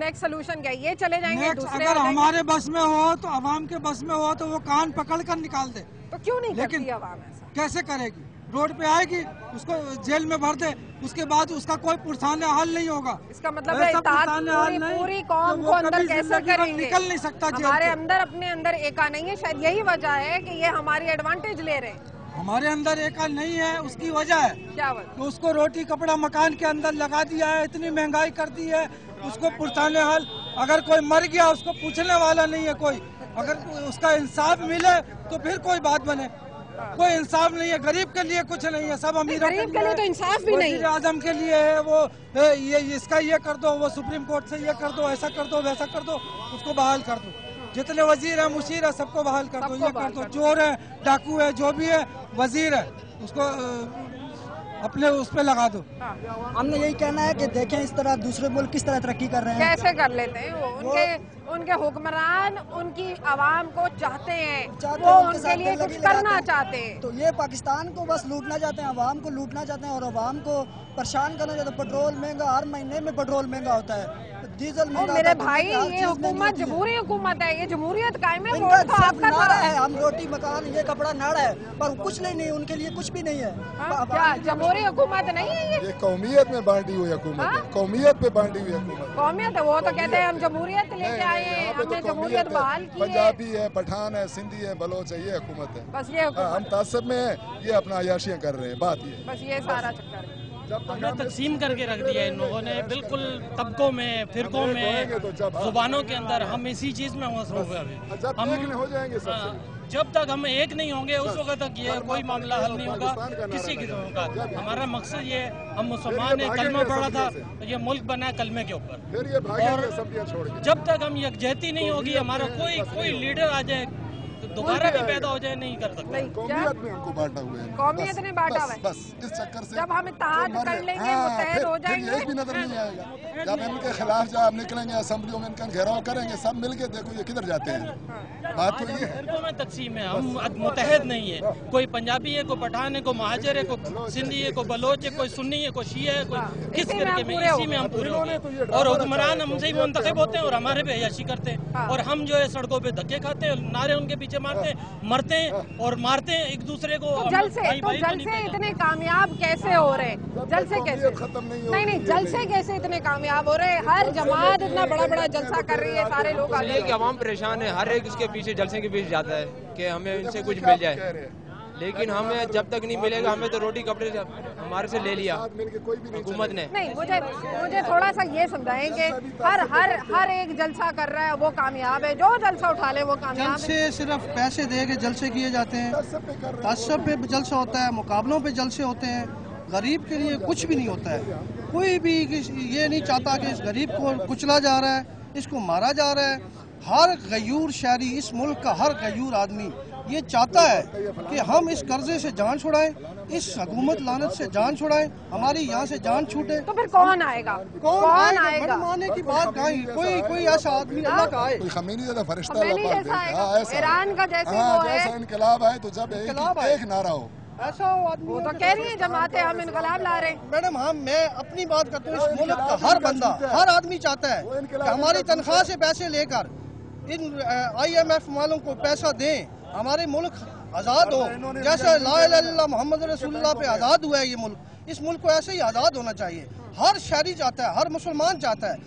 Next solution کیا ہے؟ یہ چلے جائیں گے دوسرے؟ اگر ہمارے بس میں ہو تو عوام کے بس میں ہو تو وہ کان پکڑ کر نکال دے. تو کیوں نہیں کرتی عوام ایسا؟ کیسے کرے گی؟ روڈ پہ آئے گی, اس کو جیل میں بھر دے, اس کے بعد اس کا کوئی پرسان حل نہیں ہوگا. اس کا مطلب ہے پوری قوم کو اندر کیسے کریں گے؟ نکل نہیں سکتا. ہمارے اندر اپنے اندر ایکا نہیں ہے, شاید یہی وجہ ہے کہ یہ ہماری ایڈوانٹیج لے رہے ہیں. ہمارے اندر ایکا نہیں ہے, اس کی وجہ ہے کیا وجہ؟ کہ اس کو روٹی کپڑا مکان کے اندر لگا دیا ہے, اتنی مہنگائی کر دی ہے, اس کو پرسان حل. اگر کوئی مر گیا اس کو پوچھنے والا نہیں ہے کوئی. اگر اس کا انصاف ملے تو پھر کوئی بات بنے. کوئی انصاف نہیں ہے, غریب کے لیے کچھ نہیں ہے, سب امیروں غریب کے لیے تو انصاف بھی نہیں. وزیر اعظم کے لیے ہے وہ, یہ اس کا یہ کر دو, وہ سپریم کورٹ سے یہ کر دو, ایسا کر دو, ویسا کر دو, اس کو بحال کر دو. جتنے وزیر ہیں مشیر ہیں سب کو بحال کر دو, یہ کر دو. چور ہے, ڈاکو ہے, جو بھی ہے وزیر ہے, اس کو اپنے اس پہ لگا دو. ہم نے یہی کہنا ہے کہ دیکھیں اس طرح دوسرے ملک کس طرح ترقی کر رہے ہیں. کیسے کر لیتے ہیں ان کے حکمران ان کی عوام کو چاہتے ہیں, وہ ان کے لیے کچھ کرنا چاہتے ہیں. تو یہ پاکستان کو بس لوٹنا چاہتے ہیں, عوام کو لوٹنا چاہتے ہیں اور عوام کو پریشان کرنا چاہتے ہیں. پیٹرول مہنگا, ہر مہینے میں پیٹرول مہنگا ہوتا ہے, ڈیزل مہنگا. میرے بھائی یہ حکومت جمہوری حکومت ہے, یہ جمہوریت قائم ہے. نعرہ ہے ہم روٹی مکان یہ کپڑا نعرہ ہے, پر کچھ نہیں, ان کے لیے کچھ بھی نہیں ہے. کیا جمہوری حکومت نہیں ہے یہ قومیت میں بانٹی ہوئی حکومت ہے, قومیت پہ بانٹی ہوئی حکومت. قومیت ہے, وہ تو کہتے ہیں ہم جمہوریت لے کے آئے ہیں, ہم نے جمہوریت بحال کی ہے. پنجابی ہے, پٹھان ہے, سندھی ہے, بلوچ ہے, یہ حکومت ہے. بس یہ ہم تعصب میں ہیں, یہ اپنا عیاشیاں کر رہے ہیں. بات یہ بس یہ سارا چکر ہے. ہم نے تقسیم کر کے رکھ دیا ہے ان لوگوں نے, بالکل طبقوں میں, فرقوں میں, زبانوں کے اندر. ہم اسی چیز میں مصروف ہیں. ہم ہو جائیں گے سب. جب تک ہم ایک نہیں ہوں گے اس وقت تک یہ کوئی معاملہ حل نہیں ہوگا کسی قسم کا. ہمارا مقصد یہ ہے, ہم مسلمان ہیں, کلمہ پڑھا تھا, یہ ملک بنا ہے کلمے کے اوپر. اور جب تک ہم یکجہتی نہیں ہوگی, ہمارا کوئی لیڈر آ جائے دوبارہ بھی پیدا ہو جائے, نہیں کر سکتے. قومیت میں ہم کو بانٹا ہوا ہے, قومیت نے بانٹا ہوا ہے. بس اس چکر سے جب ہم اتحاد کر لیں گے, متحد ہو جائیں گے, ایک بھی نظر نہیں آئے گا. جب ان کے خلاف جب نکلیں گے اسمبلیوں میں, ان کا گھیراؤ کریں گے, سب مل کے دیکھو یہ کدھر جاتے ہیں. بات تو یہ ہے فرقوں میں تقسیم ہے, ہم متحد نہیں ہے. کوئی پنجابی ہے, کوئی پٹھان ہے, کوئی مہاجر ہے, کوئی سندھی ہے, کوئی بلوچ ہے, کوئی سنی ہے, کوئی شیعہ ہے, کوئی کس فرقے میں, اسی میں ہم پورے ہو گئے. اور حکمران ہم سے ہی منتخب ہوتے ہیں اور ہمارے پہ عیاشی کرتے ہیں, اور ہم جو ہے سڑکوں پہ دھکے کھاتے ہیں, نعرے ان کے پیچھے مارتے ہیں, مرتے ہیں اور مارتے ہیں ایک دوسرے کو. جلسے اتنے کامیاب کیسے ہو رہے ہیں؟ جلسے کیسے نہیں جلسے کیسے اتنے کامیاب ہو رہے ہیں؟ ہر جماعت اتنا بڑا بڑا جلسہ کر رہی ہے, سارے لوگ آ رہے ہیں. عوام پریشان ہے, ہر ایک اس کے پیچھے جلسے کے پیچھے جاتا ہے کہ ہمیں ان سے کچھ مل جائے, لیکن ہمیں جب تک نہیں ملے گا, ہمیں تو روٹی کپڑے ہمارے سے لے لیا حکومت نے. نہیں, مجھے تھوڑا سا یہ سمجھائیں کہ ہر ایک جلسہ کر رہا ہے وہ کامیاب ہے, جو جلسہ اٹھا لے وہ کامیاب ہے. جلسے صرف پیسے دے کے جلسے کیے جاتے ہیں, تعصب پہ جلسہ ہوتا ہے, مقابلوں پہ جلسے ہوتے ہیں. غریب کے لیے کچھ بھی نہیں ہوتا ہے. کوئی بھی یہ نہیں چاہتا کہ اس غریب کو کچلا جا رہا ہے, اس کو مارا جا رہا ہے. ہر غیور شہری, اس ملک کا ہر غیور آدمی یہ چاہتا ہے کہ ہم اس قرضے سے جان چھڑائیں, اس حکومت لعنت سے جان چھڑائیں, ہماری یہاں سے جان چھوٹے. تو پھر کون آئے گا؟ کون آئے گا؟ آنے کی بات کہیں, کوئی ایسا آدمی اللہ کا آئے. کوئی خمینی جیسا فرشتہ ایران کا جیسے وہ ہے, انقلاب آئے تو جب ایک نعرہ ہو, ایسا وہ آدمی. وہ تو کہہ رہی ہے جماعتیں ہم انقلاب لا رہے ہیں. میڈم میں اپنی بات کرتا ہوں, اس ملک کا ہر بندہ, ہر آدمی چاہتا ہے کہ ہماری تنخواہ سے پیسے لے کر ان IMF والوں کو پیسہ دیں, ہمارے ملک آزاد ہو, جیسے لا الہ الا اللہ محمد رسول اللہ پہ آزاد ہوا ہے یہ ملک. اس ملک کو ایسے ہی آزاد ہونا چاہیے. ہر شہری چاہتا ہے, ہر مسلمان چاہتا ہے.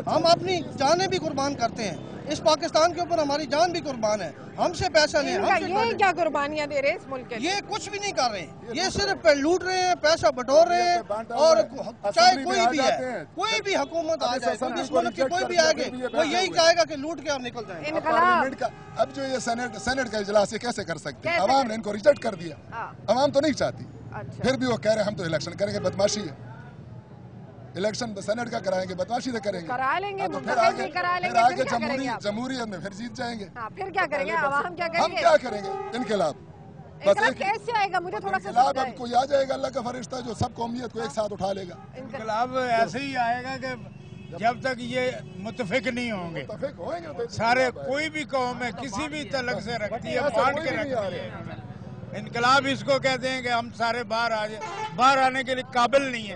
ہم اپنی جانیں بھی قربان کرتے ہیں, اس پاکستان کے اوپر ہماری جان بھی قربان ہے. ہم سے پیسہ لیں, یہ کیا قربانیاں دے رہے ہیں اس ملک کے؟ یہ کچھ بھی نہیں کر رہے ہیں, یہ صرف لوٹ رہے ہیں, پیسہ بٹور رہے ہیں. اور چاہے کوئی بھی ہے, کوئی بھی حکومت آ جائے, اس ملک کے کوئی بھی آئے گا, وہ یہی کہے گا کہ لوٹ کے اور نکل جائیں. انقلاب اب جو یہ سینٹ کا اجلاس یہ کیسے کر سکتے ہیں؟ عوام نے ان کو ریجیکٹ کر دیا. عوام تو نہیں چاہتی, پھر بھی وہ کہہ رہے ہیں ہم تو الیکشن کریں گے. بدماشی ہے, الیکشن سینٹ کا کرائیں گے, بدماشی سے کریں گے, کرا لیں گے, پھر آگے جمہوریت میں پھر جیت جائیں گے. پھر کیا کریں گے؟ عوام کیا کریں گے؟ ہم کیا کریں گے؟ انقلاب. انقلاب کیسے آئے گا؟ مجھے تھوڑا سا انقلاب اب کوئی آ جائے گا اللہ کا فرشتہ جو سب قومیت کو ایک ساتھ اٹھا لے گا. انقلاب ایسے ہی آئے گا کہ جب تک یہ متفق نہیں ہوں گے سارے, کوئی بھی قوم ہے کسی بھی تعلق سے رکھتی ہے, بانٹ کے رکھتی ہے. انقلاب اس کو کہتے ہیں کہ ہم سارے باہر آ جائیں, باہر آنے کے لیے قابل نہیں ہے.